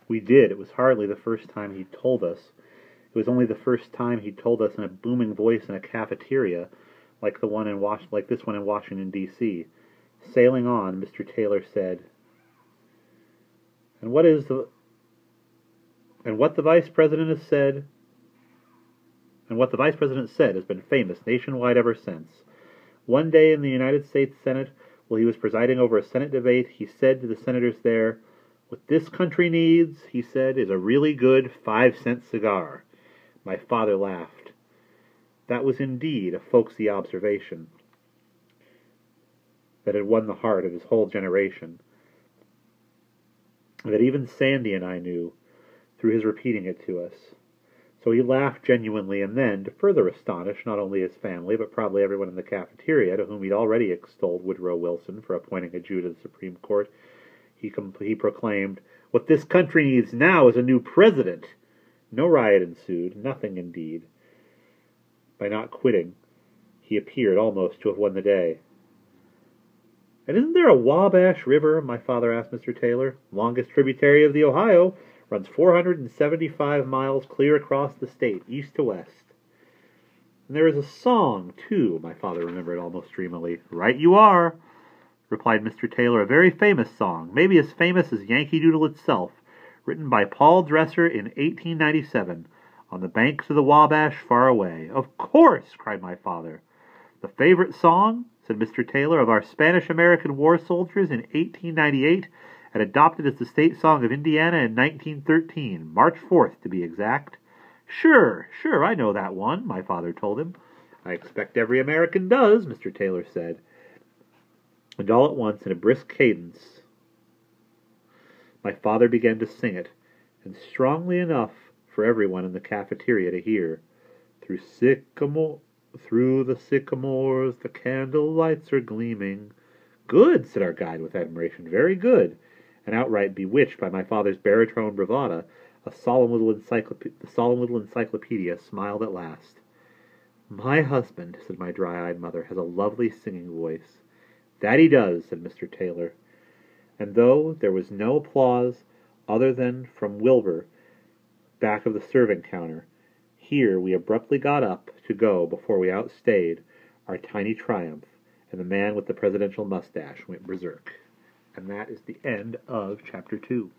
We did. It was hardly the first time he'd told us. It was only the first time he'd told us in a booming voice in a cafeteria, like this one in Washington, D.C. Sailing on, Mr. Taylor said, "And what the Vice President has said, and what the Vice President said has been famous nationwide ever since. One day in the United States Senate, while he was presiding over a Senate debate, he said to the senators there, 'What this country needs,' he said, 'is a really good 5-cent cigar.'" My father laughed. That was indeed a folksy observation that had won the heart of his whole generation, that even Sandy and I knew, through his repeating it to us. So he laughed genuinely, and then, to further astonish not only his family, but probably everyone in the cafeteria, to whom he'd already extolled Woodrow Wilson for appointing a Jew to the Supreme Court, he proclaimed, "What this country needs now is a new president." No riot ensued, nothing indeed. By not quitting, he appeared almost to have won the day. "And isn't there a Wabash River?" my father asked Mr. Taylor. "Longest tributary of the Ohio, runs 475 miles clear across the state, east to west." "And there is a song, too," my father remembered almost dreamily. "Right you are," replied Mr. Taylor, "a very famous song, maybe as famous as Yankee Doodle itself, written by Paul Dresser in 1897, on the banks of the Wabash far away." "Of course," cried my father. "The favorite song," said Mr. Taylor, "of our Spanish-American war soldiers in 1898, and adopted as the state song of Indiana in 1913, March 4th to be exact." Sure, I know that one," my father told him. "I expect every American does," Mr. Taylor said. And all at once, in a brisk cadence, my father began to sing it, and strongly enough for everyone in the cafeteria to hear. Through the sycamores, the candle lights are gleaming." "Good," said our guide with admiration. "Very good." And outright bewitched by my father's baritone bravada, the solemn little encyclopedia smiled at last. "My husband," said my dry-eyed mother, "has a lovely singing voice." "That he does," said Mr. Taylor. And though there was no applause other than from Wilbur, back of the serving counter, here we abruptly got up to go before we outstayed our tiny triumph, and the man with the presidential mustache went berserk. And that is the end of Chapter 2.